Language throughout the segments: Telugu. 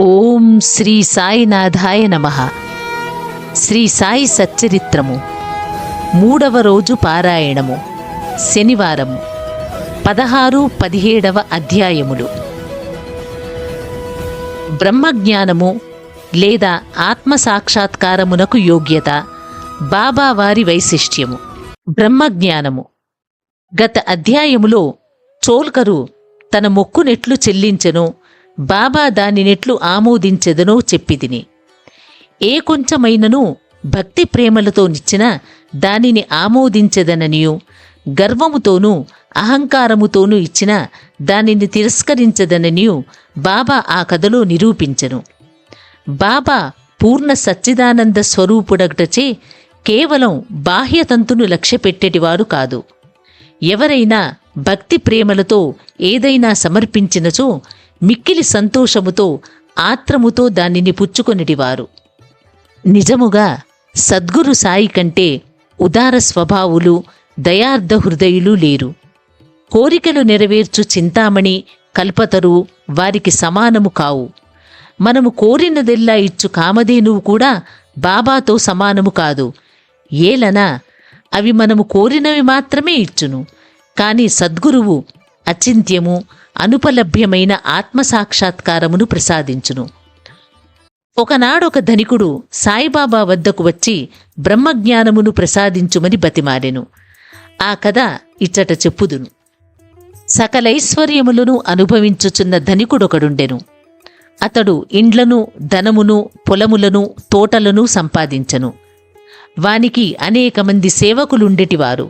ఓం శ్రీ సాయినాథాయ నమః. శ్రీ సాయి సచ్చరిత్రము 3వ రోజు పారాయణము, శనివారము, 16, 17వ అధ్యాయములు. బ్రహ్మజ్ఞానము లేదా ఆత్మసాక్షాత్కారమునకు యోగ్యత, బాబావారి వైశిష్ట్యము. బ్రహ్మజ్ఞానము. గత అధ్యాయములో చోల్కరు తన మొక్కునెట్లు చెల్లించెనో, బాబా దానినెట్లు ఆమోదించెదనో చెప్పితిని. ఏ కొంచెమైనను భక్తి ప్రేమలతో నిచ్చిన దానిని ఆమోదించెదననియు, గర్వముతోనూ అహంకారముతోనూ ఇచ్చిన దానిని తిరస్కరించదననియు బాబా ఆ కథలో నిరూపించెను. బాబా పూర్ణ సచ్చిదానంద స్వరూపుడగటచే కేవలం బాహ్యతంతును లక్ష్యపెట్టేటివారు కాదు. ఎవరైనా భక్తి ప్రేమలతో ఏదైనా సమర్పించినచో మిక్కిలి సంతోషముతో ఆత్రముతో దానిని పుచ్చుకొనిటివారు. నిజముగా సద్గురు సాయి కంటే ఉదార స్వభావులు, దయార్ధ హృదయులు లేరు. కోరికలు నెరవేర్చు చింతామణి, కల్పతరు వారికి సమానము కావు. మనము కోరినదెల్లా ఇచ్చు కామధేనువు కూడా బాబాతో సమానము కాదు. ఏలనా అవి మనము కోరినవి మాత్రమే ఇచ్చును. కాని సద్గురువు అచింత్యము, అనుపలభ్యమైన ఆత్మసాక్షాత్కారమును ప్రసాదించును. ఒకనాడొక ధనికుడు సాయిబాబా వద్దకు వచ్చి బ్రహ్మజ్ఞానమును ప్రసాదించుమని బతిమాలెను. ఆ కథ ఇచ్చట చెప్పుదును. సకలైశ్వర్యములను అనుభవించుచున్న ధనికుడొకడుండెను. అతడు ఇండ్లను, ధనమును, పొలములను, తోటలను సంపాదించెను. వానికి అనేక మంది సేవకులుండెటివారు.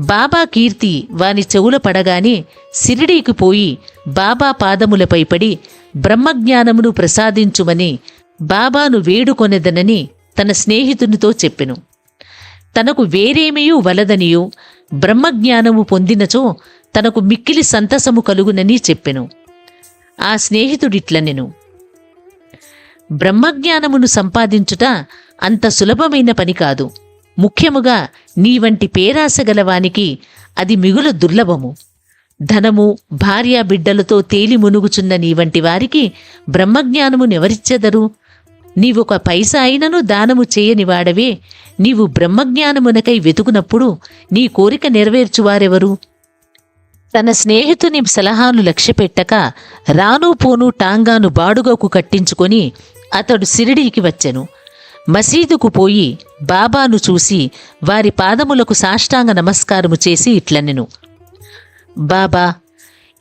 బాబా కీర్తి వాని చెవుల పడగానే సిరిడీకి పోయి బాబా పాదములపై పడి బ్రహ్మజ్ఞానమును ప్రసాదించుమని బాబాను వేడుకొనెదనని తన స్నేహితునితో చెప్పెను. తనకు వేరేమియూ వలదనియూ, బ్రహ్మజ్ఞానము పొందినచో తనకు మిక్కిలి సంతసము కలుగునని చెప్పెను. ఆ స్నేహితుడిట్లనెను, బ్రహ్మజ్ఞానమును సంపాదించుట అంత సులభమైన పని కాదు. ముఖ్యముగా నీ వంటి పేరాసగలవానికి అది మిగుల దుర్లభము. ధనము, భార్యా బిడ్డలతో తేలి మునుగుచున్న నీ వంటి వారికి బ్రహ్మజ్ఞానమునెవరిచ్చెదరు? నీవొక పైసా అయినను దానము చేయనివాడవే. నీవు బ్రహ్మజ్ఞానమునకై వెతుకునప్పుడు నీ కోరిక నెరవేర్చువారెవరు? తన స్నేహితుని సలహాను లక్ష్యపెట్టక రాను పోను టాంగాను బాడుగకు కట్టించుకొని అతడు సిరిడీకి వచ్చెను. మసీదుకు పోయి బాబాను చూసి వారి పాదములకు సాష్టాంగ నమస్కారము చేసి ఇట్లనెను, బాబా,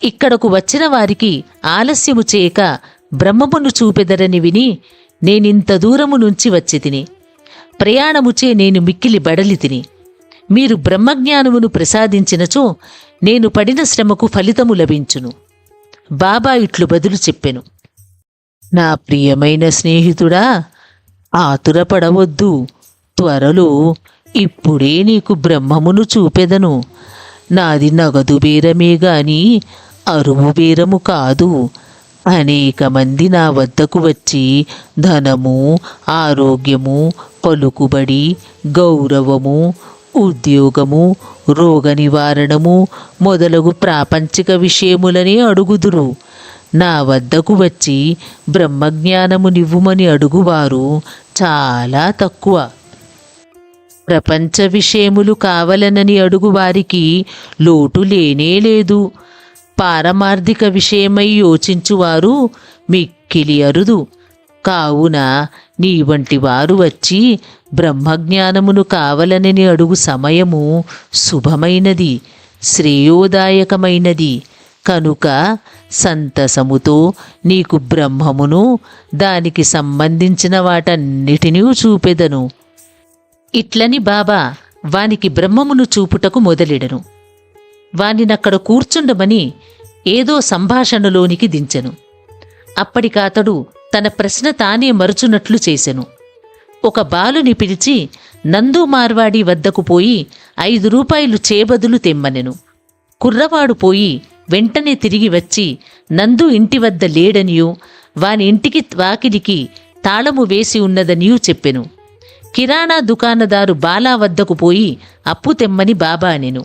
ఇక్కడకు వచ్చిన వారికి ఆలస్యము చేయక బ్రహ్మమును చూపెదరని విని నేనింత దూరము నుంచి వచ్చి తిని. ప్రయాణముచే నేను మిక్కిలి బడలి తిని. మీరు బ్రహ్మజ్ఞానమును ప్రసాదించినచో నేను పడిన శ్రమకు ఫలితము లభించును. బాబా ఇట్లు బదులు చెప్పెను, నా ప్రియమైన స్నేహితుడా, ఆతురపడవద్దు. త్వరలో ఇప్పుడే నీకు బ్రహ్మమును చూపెదను. నాది నగదు బేరమే గాని అరువు బేరము కాదు. అనేక మంది నా వద్దకు వచ్చి ధనము, ఆరోగ్యము, పలుకుబడి, గౌరవము, ఉద్యోగము, రోగ నివారణము మొదలగు ప్రాపంచిక విషయములనే అడుగుదురు. నా వద్దకు వచ్చి బ్రహ్మజ్ఞానము నివ్వుమని అడుగువారు చాలా తక్కువ. ప్రపంచ విషయములు కావలనని అడుగువారికి లోటు లేనేలేదు. పారమార్థిక విషయమై యోచించువారు మిక్కిలి అరుదు. కావున నీ వంటి వారు వచ్చి బ్రహ్మజ్ఞానమును కావలనని అడుగు సమయము శుభమైనది, శ్రేయోదాయకమైనది. కనుక సంతసముతో నీకు బ్రహ్మమును దానికి సంబంధించిన వాటన్నిటినీ చూపెదను. ఇట్లని బాబా వానికి బ్రహ్మమును చూపుటకు మొదలెడను. వానినక్కడ కూర్చుండమని ఏదో సంభాషణలోనికి దించెను. అప్పటికాతడు తన ప్రశ్న తానే మరుచున్నట్లు చేసెను. ఒక బాలుని పిలిచి నందు మార్వాడి వద్దకు పోయి 5 రూపాయలు చేబదులు తెమ్మనెను. కుర్రవాడు పోయి వెంటనే తిరిగి వచ్చి నందు ఇంటి వద్ద లేడనియూ, వాని ఇంటికి వాకిలికి తాళము వేసి ఉన్నదనియూ చెప్పెను. కిరాణా దుకాణదారు బాలా వద్దకు పోయి అప్పు తెమ్మని బాబా అనెను.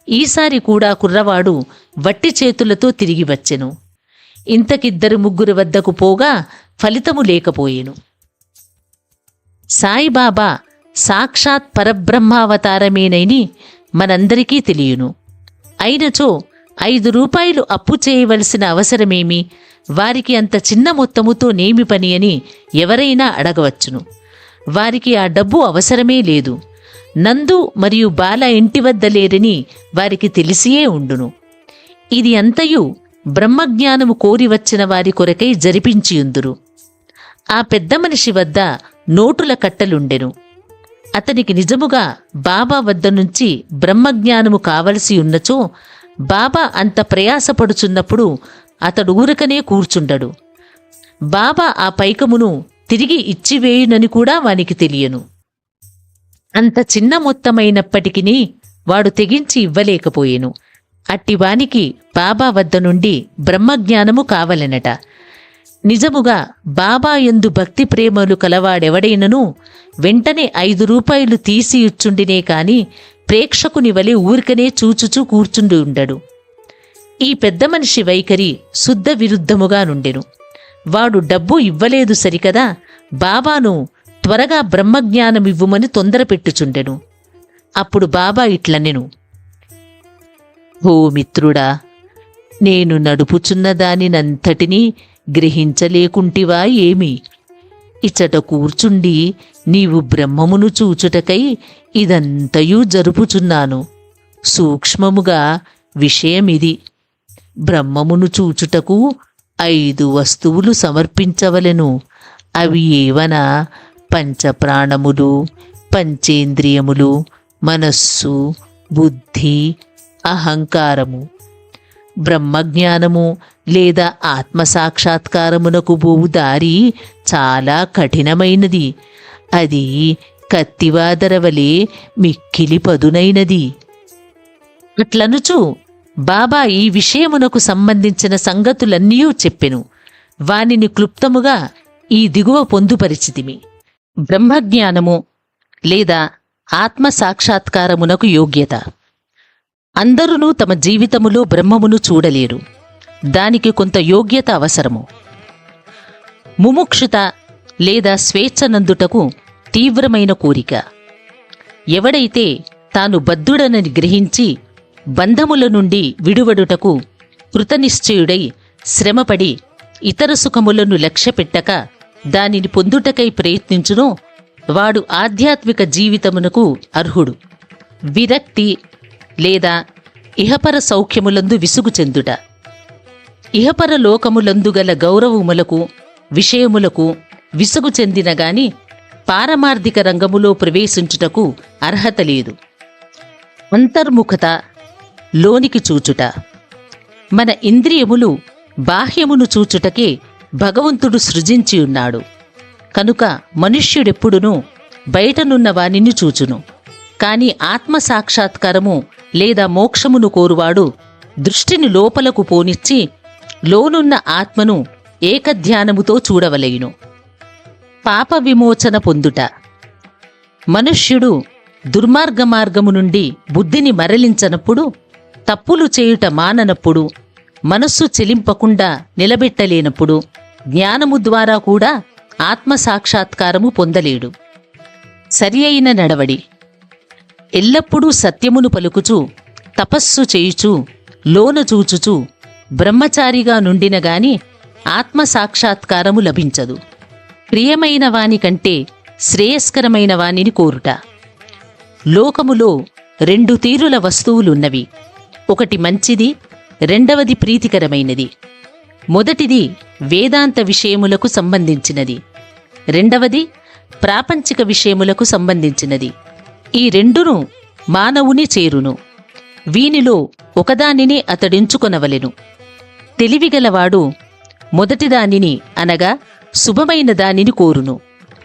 ఈసారి కూడా కుర్రవాడు వట్టి చేతులతో తిరిగి వచ్చెను. ఇంతకిద్దరు ముగ్గురు వద్దకు పోగా ఫలితము లేకపోయెను. సాయిబాబా సాక్షాత్ పరబ్రహ్మావతారమేనని మనందరికీ తెలియను. అయినచో 5 రూపాయలు అప్పు చేయవలసిన అవసరమేమి, వారికి అంత చిన్న మొత్తముతో నేమి పని అని ఎవరైనా అడగవచ్చును. వారికి ఆ డబ్బు అవసరమే లేదు. నందు మరియు బాల ఇంటి వద్ద లేరని వారికి తెలిసియే ఉండును. ఇది అంతయు బ్రహ్మజ్ఞానము కోరి వచ్చిన వారి కొరకై జరిపించియుందురు. ఆ పెద్ద మనిషి వద్ద నోటుల కట్టలుండెను. అతనికి నిజముగా బాబా వద్ద నుంచి బ్రహ్మజ్ఞానము కావలసి ఉన్నచో బాబా అంత ప్రయాసపడుచున్నప్పుడు అతడు ఊరకనే కూర్చుండడు. బాబా ఆ పైకమును తిరిగి ఇచ్చివేయునని కూడా వానికి తెలియను. అంత చిన్న మొత్తమైనప్పటికీ వాడు తెగించి ఇవ్వలేకపోయెను. అట్టివానికి బాబా వద్ద నుండి బ్రహ్మజ్ఞానము కావలెనట. నిజముగా బాబా యందు భక్తి ప్రేమలు కలవాడెవడైనను వెంటనే 5 రూపాయలు తీసి ఇచ్చుండినే కాని ప్రేక్షకుని వలె ఊరికనే చూచుచూ కూర్చుండి ఉండడు. ఈ పెద్ద మనిషి వైఖరి శుద్ధ విరుద్ధముగా నుండెను. వాడు డబ్బు ఇవ్వలేదు సరికదా, బాబాను త్వరగా బ్రహ్మజ్ఞానమివ్వుమని తొందర పెట్టుచుండెను. అప్పుడు బాబా ఇట్లనెను, ఓ మిత్రుడా, నేను నడుపుచున్న దానినంతటినీ గ్రహించలేకుంటివా ఏమి? ఇచ్చట కూర్చుండి నీవు బ్రహ్మమును చూచుటకై ఇదంతయూ జరుపుచున్నాను. సూక్ష్మముగా విషయమిది. బ్రహ్మమును చూచుటకు 5 వస్తువులు సమర్పించవలెను. అవి ఏవనా? పంచప్రాణములు, పంచేంద్రియములు, మనస్సు, బుద్ధి, అహంకారము. బ్రహ్మజ్ఞానము లేదా ఆత్మసాక్షాత్కారమునకు పోవు దారి చాలా కఠినమైనది. అది కత్తివాదరవలే మిక్కిలి పదునైనది. అట్లనుచు బాబా ఈ విషయమునకు సంబంధించిన సంగతులన్నీ చెప్పెను. వానిని క్లుప్తముగా ఈ దిగువ పొందుపరిచితిమి. బ్రహ్మజ్ఞానము లేదా ఆత్మసాక్షాత్కారమునకు యోగ్యత. అందరూ తమ జీవితములో బ్రహ్మమును చూడలేరు. దానికి కొంత యోగ్యత అవసరము. ముముక్షుత లేదా స్వేచ్ఛనందుటకు తీవ్రమైన కోరిక. ఎవడైతే తాను బద్ధుడనని గ్రహించి బంధముల నుండి విడువడుటకు కృతనిశ్చయుడై శ్రమపడి ఇతర సుఖములను లక్ష్యపెట్టక దానిని పొందుటకై ప్రయత్నించునో వాడు ఆధ్యాత్మిక జీవితమునకు అర్హుడు. విరక్తి లేదా ఇహపర సౌఖ్యములందు విసుగు చెందుట. ఇహపర లోకములందు గల గౌరవములకు విషయములకు విసుగు చెందిన గాని పారమార్థిక రంగములో ప్రవేశించుటకు అర్హత లేదు. అంతర్ముఖత, లోనికి చూచుట. మన ఇంద్రియములు బాహ్యమును చూచుటకే భగవంతుడు సృజించియున్నాడు. కనుక మనుష్యుడెప్పుడునూ బయటనున్న వానిని చూచును. కాని ఆత్మసాక్షాత్కారము లేదా మోక్షమును కోరువాడు దృష్టిని లోపలకు పోనిచ్చి లోనున్న ఆత్మను ఏకధ్యానముతో చూడవలయును. పాప విమోచన పొందుట. మనుష్యుడు దుర్మార్గ మార్గము నుండి బుద్ధిని మరలించనప్పుడు, తప్పులు చేయుట మాననప్పుడు, మనస్సు చెలింపకుండా నిలబెట్టలేనప్పుడు జ్ఞానము ద్వారా కూడా ఆత్మసాక్షాత్కారము పొందలేడు. సరి అయిన నడవడి. ఎల్లప్పుడూ సత్యమును పలుకుచూ తపస్సు చేయుచూ లోన చూచుచూ బ్రహ్మచారిగా నుండిన గాని ఆత్మసాక్షాత్కారము లభించదు. ప్రియమైన వాని కంటే శ్రేయస్కరమైన వానిని కోరుట. లోకములో 2 తీరుల వస్తువులున్నవి. ఒకటి మంచిది, రెండవది ప్రీతికరమైనది. మొదటిది వేదాంత విషయములకు సంబంధించినది, రెండవది ప్రాపంచిక విషయములకు సంబంధించినది. ఈ రెండును మానవుని చేరును. వీనిలో ఒకదానినే అతడెంచుకొనవలెను. తెలివిగలవాడు మొదటిదానిని అనగా శుభమైన దానిని కోరును.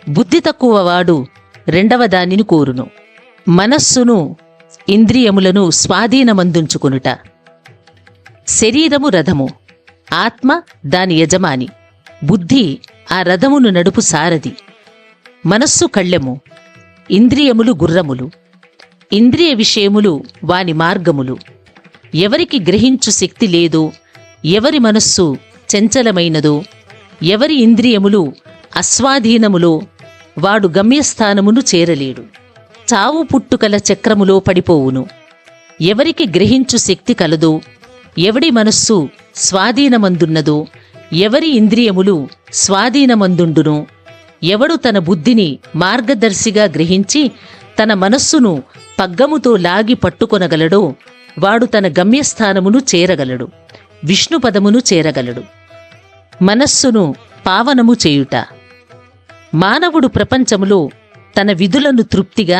బుద్ధి తక్కువవాడు రెండవ దానిని కోరును. మనస్సును ఇంద్రియములను స్వాధీనమందుంచుకొనుట. శరీరము రథము, ఆత్మ దాని యజమాని, బుద్ధి ఆ రథమును నడుపు సారథి. మనస్సు కళ్ళెము, ఇంద్రియములు గుర్రములు. ఇంద్రియ విషయములు వాని మార్గములు. ఎవరికి గ్రహించు శక్తి లేదో, ఎవరి మనస్సు చంచలమైనదో ఎవరి ఇంద్రియములు అస్వాధీనములో వాడు గమ్యస్థానమును చేరలేడు. చావు పుట్టుకల చక్రములో పడిపోవును. ఎవరికి గ్రహించు శక్తి కలదో, ఎవడి మనస్సు స్వాధీనమందున్నదో, ఎవరి ఇంద్రియములు స్వాధీనమందుండునో, ఎవడు తన బుద్ధిని మార్గదర్శిగా గ్రహించి తన మనస్సును పగ్గముతో లాగి పట్టుకొనగలడో వాడు తన గమ్యస్థానమును చేరగలడు, విష్ణుపదమును చేరగలడు. మనస్సును పావనము చేయుట. మానవుడు ప్రపంచములో తన విధులను తృప్తిగా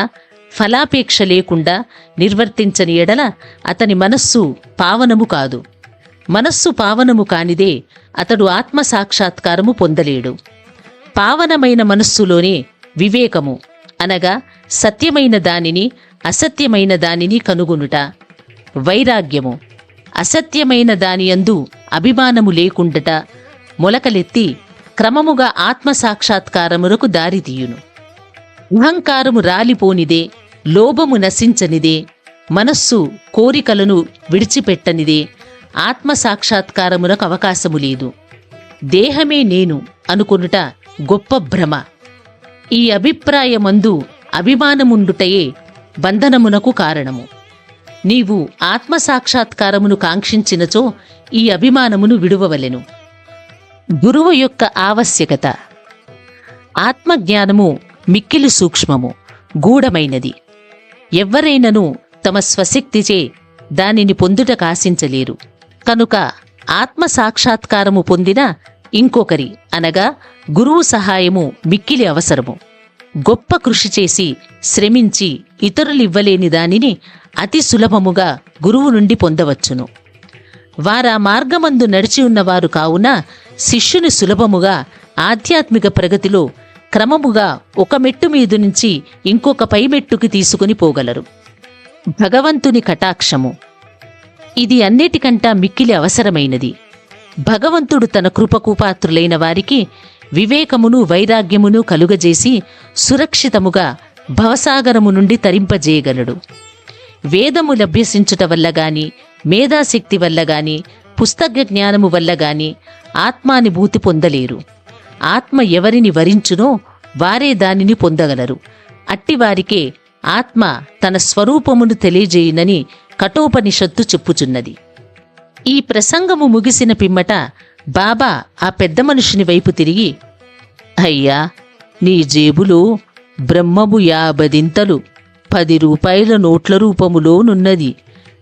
ఫలాపేక్ష లేకుండా నిర్వర్తించని ఎడల అతని మనస్సు పావనము కాదు. మనస్సు పావనము కానిదే అతడు ఆత్మసాక్షాత్కారము పొందలేడు. పావనమైన మనస్సులోనే వివేకము అనగా సత్యమైన దానిని అసత్యమైన దానిని కనుగొనుట, వైరాగ్యము అసత్యమైన దానియందు అభిమానము లేకుండట మొలకలెత్తి క్రమముగా ఆత్మసాక్షాత్కారమునకు దారితీయును. అహంకారము రాలిపోనిదే, లోభము నశించనిదే, మనస్సు కోరికలను విడిచిపెట్టనిదే ఆత్మసాక్షాత్కారమునకు అవకాశము లేదు. దేహమే నేను అనుకొనుట గొప్ప భ్రమ. ఈ అభిప్రాయమందు అభిమానముండుటయే బంధనమునకు కారణము. నీవు ఆత్మసాక్షాత్కారమును కాంక్షించినచో ఈ అభిమానమును విడువవలెను. గురువు యొక్క ఆవశ్యకత. ఆత్మజ్ఞానము మిక్కిలి సూక్ష్మము, గూఢమైనది. ఎవ్వరైనను తమ స్వశక్తిచే దానిని పొందుట కాశించలేరు. కనుక ఆత్మసాక్షాత్కారము పొందిన ఇంకొకరి అనగా గురువు సహాయము మిక్కిలి అవసరము. గొప్ప కృషి చేసి శ్రమించి ఇతరులివ్వలేని దానిని అతి సులభముగా గురువు నుండి పొందవచ్చును. వారా మార్గమందు నడిచి ఉన్నవారు కావున శిష్యుని సులభముగా ఆధ్యాత్మిక ప్రగతిలో క్రమముగా ఒక మెట్టు మీదు నుంచి ఇంకొక పై మెట్టుకి తీసుకుని పోగలరు. భగవంతుని కటాక్షము. ఇది అన్నిటికంటా మిక్కిలి అవసరమైనది. భగవంతుడు తన కృపకు పాత్రులైన వారికి వివేకమును వైరాగ్యమును కలుగజేసి సురక్షితముగా భవసాగరము నుండి తరింపజేయగలడు. వేదములభ్యసించుట వల్ల గాని, మేధాశక్తి వల్ల గాని, పుస్తక జ్ఞానము వల్ల గాని ఆత్మానుభూతి పొందలేరు. ఆత్మ ఎవరిని వరించునో వారే దానిని పొందగలరు. అట్టివారికే ఆత్మ తన స్వరూపమును తెలియజేయునని కఠోపనిషత్తు చెప్పుచున్నది. ఈ ప్రసంగము ముగిసిన పిమ్మట బాబా ఆ పెద్ద మనుషుని వైపు తిరిగి, అయ్యా, నీ జేబులో బ్రహ్మము 50 10 రూపాయల నోట్ల రూపములోనున్నది.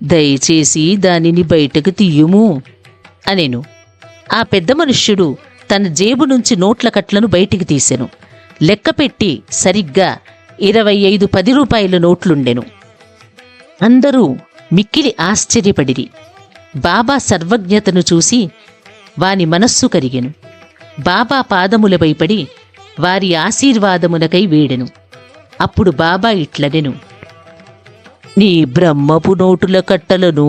దయచేసి దానిని బయటకు తీయుము అనెను. ఆ పెద్ద మనుష్యుడు తన జేబు నుంచి నోట్ల కట్లను బయటికి తీసెను. లెక్కపెట్టి సరిగ్గా 25 10 రూపాయల నోట్లుండెను. అందరూ మిక్కిలి ఆశ్చర్యపడిరి. బాబా సర్వజ్ఞతను చూసి వాని మనస్సు కరిగెను. బాబా పాదములపై పడి వారి ఆశీర్వాదమునకై వేడెను. అప్పుడు బాబా ఇట్లనెను, నీ బ్రహ్మపు నోటుల కట్టలను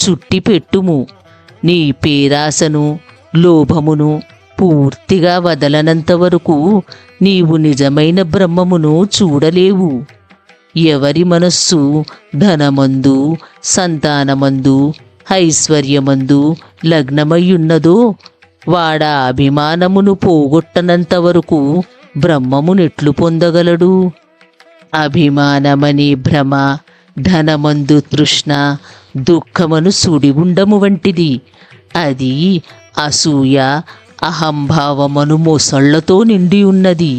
చుట్టి పెట్టుము. నీ పేరాసను లోభమును పూర్తిగా వదలనంత వరకు నీవు నిజమైన బ్రహ్మమును చూడలేవు. ఎవరి మనస్సు ధనమందు, సంతానమందు, ఐశ్వర్యమందు లగ్నమయ్యున్నదో వాడా అభిమానమును పోగొట్టనంత వరకు బ్రహ్మమునెట్లు పొందగలడు? అభిమానమనే భ్రమ, ధనమందు తృష్ణ, దుఃఖమను సుడిగుండము వంటిది. అది అసూయ, అహంభావమను మొసళ్లతో నిండి ఉన్నది.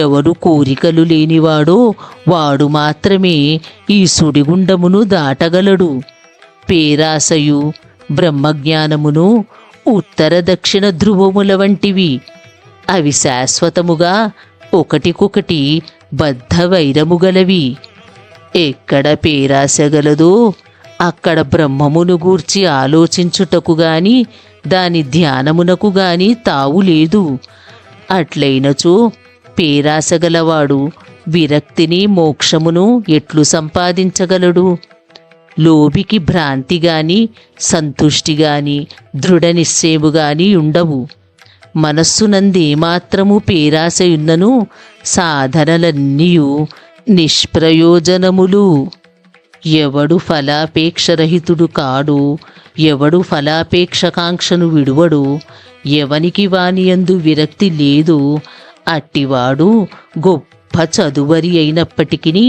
ఎవడు కోరికలు లేనివాడో వాడు మాత్రమే ఈ సుడిగుండమును దాటగలడు. పేరాసయు బ్రహ్మజ్ఞానమును ఉత్తర దక్షిణ ధ్రువముల వంటివి. అవి శాశ్వతముగా ఒకటికొకటి బద్ధ వైరముగలవి. ఎక్కడ పేరాసగలదో అక్కడ బ్రహ్మమును గూర్చి ఆలోచించుటకు గాని దాని ధ్యానమునకు గాని తావులేదు. అట్లయినచో పేరాసగలవాడు విరక్తిని, మోక్షమును ఎట్లు సంపాదించగలడు? లోభికి భ్రాంతిగాని, సంతుష్టిగాని, దృఢ నిశ్చయముగాని ఉండవు. మనస్సునందేమాత్రము పేరాసయున్నను సాధనలన్నీయు నిష్ప్రయోజనములు. ఎవడు ఫలాపేక్షరహితుడు కాడు, ఎవడు ఫలాపేక్షకాంక్షను విడువడు, ఎవనికి వానియందు విరక్తి లేదు, అట్టివాడు గొప్ప చదువరి అయినప్పటికీ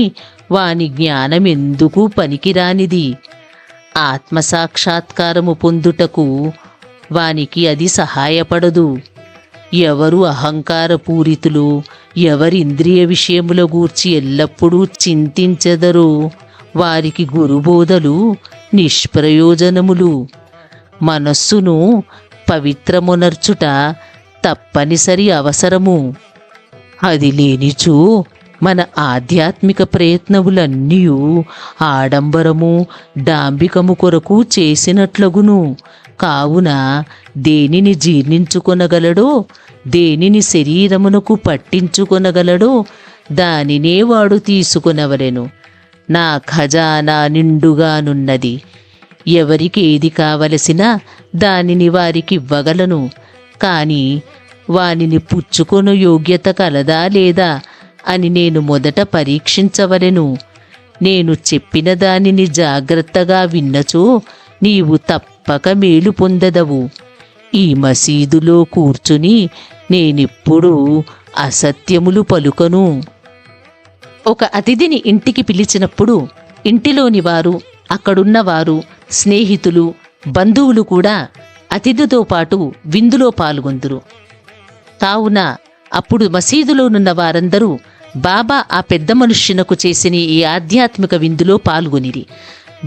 వాని జ్ఞానమెందుకు పనికిరానిది. ఆత్మసాక్షాత్కారము పొందుటకు వానికి అది సహాయపడదు. ఎవరు అహంకారపూరితులు, ఎవరి ఇంద్రియ విషయముల గూర్చి ఎల్లప్పుడూ చింతించెదరో వారికి గురుబోధలు నిష్ప్రయోజనములు. మనస్సును పవిత్రమునర్చుట తప్పనిసరి అవసరము. అది లేనిచో మన ఆధ్యాత్మిక ప్రయత్నములన్నీ ఆడంబరము డాంబికము కొరకు చేసినట్లగును. కావున దేనిని జీర్ణించుకొనగలడో, దేనిని శరీరమునకు పట్టించుకొనగలడో దానినే వాడు తీసుకొనవలెను. నా ఖజానా నిండుగానున్నది. ఎవరికి ఏది కావలసినా దానిని వారికివ్వగలను. కాని వానిని పుచ్చుకొను యోగ్యత కలదా లేదా అని నేను మొదట పరీక్షించవలెను. నేను చెప్పిన దానిని జాగ్రత్తగా విన్నచో నీవు తప్పక మేలు పొందదవు. ఈ మసీదులో కూర్చుని నేనెప్పుడూ అసత్యములు పలుకను. ఒక అతిథిని ఇంటికి పిలిచినప్పుడు ఇంటిలోని వారు, అక్కడున్నవారు, స్నేహితులు, బంధువులు కూడా అతిథితో పాటు విందులో పాల్గొందురు. కావున అప్పుడు మసీదులోనున్న వారందరూ బాబా ఆ పెద్ద మనుష్యునకు చేసిన ఈ ఆధ్యాత్మిక విందులో పాల్గొనిరి.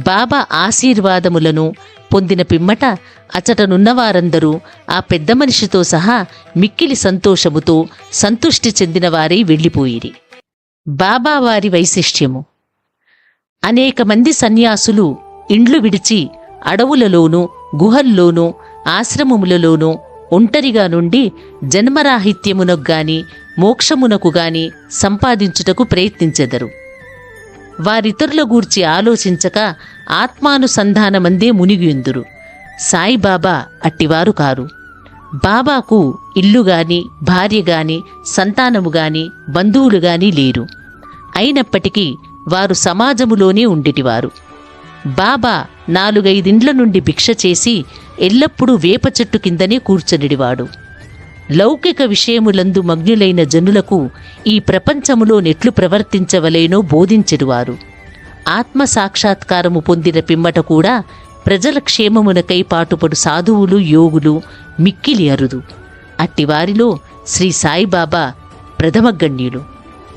బాబా ఆశీర్వాదములను పొందిన పిమ్మట అచటనున్న వారందరూ ఆ పెద్ద మనిషితో సహా మిక్కిలి సంతోషముతో సంతుష్టి చెందిన వారై వెళ్ళిపోయిరి. బాబా వారి వైశిష్ట్యము. అనేక మంది సన్యాసులు ఇండ్లు విడిచి అడవులలోనూ గుహల్లోనూ ఆశ్రమములలోనూ ఒంటరిగా నుండి జన్మరాహిత్యమునకు గాని మోక్షమునకు గాని సంపాదించుటకు ప్రయత్నించెదరు. వారితరుల గూర్చి ఆలోచించక ఆత్మానుసంధానమందే మునిగియుందురు. సాయిబాబా అట్టివారు కారు. బాబాకు ఇల్లుగాని, భార్యగాని, సంతానముగాని, బంధువులుగాని లేరు. అయినప్పటికీ వారు సమాజములోనే ఉండిటివారు. బాబా 4-5 ఇండ్ల నుండి భిక్ష చేసి ఎల్లప్పుడూ వేప చెట్టు కిందనే కూర్చొనిడివాడు. లౌకిక విషయములందు మగ్నులైన జనులకు ఈ ప్రపంచములో నెట్లు ప్రవర్తించవలేనో బోధించెడువారు. ఆత్మసాక్షాత్కారము పొందిన పిమ్మట కూడా ప్రజల క్షేమమునకై పాటుపడు సాధువులు, యోగులు మిక్కిలి అరుదు. అట్టివారిలో శ్రీ సాయిబాబా ప్రథమగణ్యులు.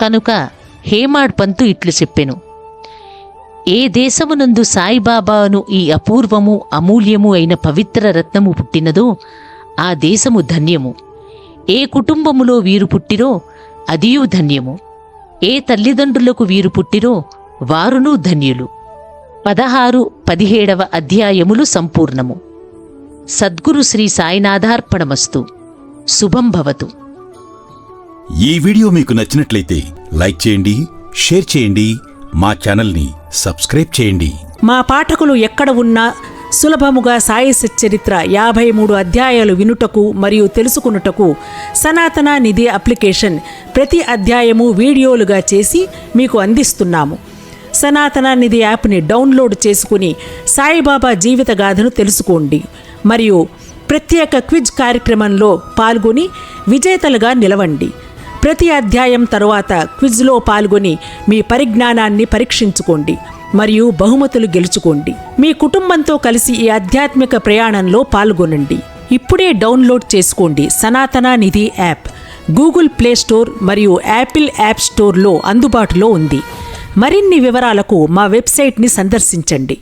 కనుక హేమాడ్ పంతు ఇట్లు చెప్పెను: ఏ దేశమునందు సాయిబాబాను ఈ అపూర్వము అమూల్యము అయిన పవిత్ర రత్నము పుట్టినదో ఆ దేశము ధన్యము. ఏ కుటుంబములో వీరు పుట్టిరో అదియూ ధన్యము. ఏ తల్లిదండ్రులకు వీరు పుట్టిరో వారునూ ధన్యులు. 16-17 అధ్యాయములు సంపూర్ణము. సద్గురు శ్రీ సాయినాథార్పణమస్తు. శుభం భవతు. ఈ వీడియో మీకు నచ్చినట్లయితే లైక్ చేయండి, షేర్ చేయండి, మా ఛానల్ని సబ్స్క్రైబ్ చేయండి. మా పాఠకులు ఎక్కడ ఉన్నా సులభముగా సాయి సచ్చరిత్ర 53 అధ్యాయాలు వినుటకు మరియు తెలుసుకునుటకు సనాతన నిధి అప్లికేషన్ ప్రతి అధ్యాయము వీడియోలుగా చేసి మీకు అందిస్తున్నాము. సనాతన నిధి యాప్ని డౌన్లోడ్ చేసుకుని సాయిబాబా జీవిత గాథను తెలుసుకోండి మరియు ప్రత్యేక క్విజ్ కార్యక్రమంలో పాల్గొని విజేతలుగా నిలవండి. ప్రతి అధ్యాయం తరువాత క్విజ్లో పాల్గొని మీ పరిజ్ఞానాన్ని పరీక్షించుకోండి మరియు బహుమతులు గెలుచుకోండి. మీ కుటుంబంతో కలిసి ఈ ఆధ్యాత్మిక ప్రయాణంలో పాల్గొనండి. ఇప్పుడే డౌన్లోడ్ చేసుకోండి సనాతన నిధి యాప్. గూగుల్ ప్లే స్టోర్ మరియు యాపిల్ యాప్ స్టోర్లో అందుబాటులో ఉంది. మరిన్ని వివరాలకు మా వెబ్సైట్ని సందర్శించండి.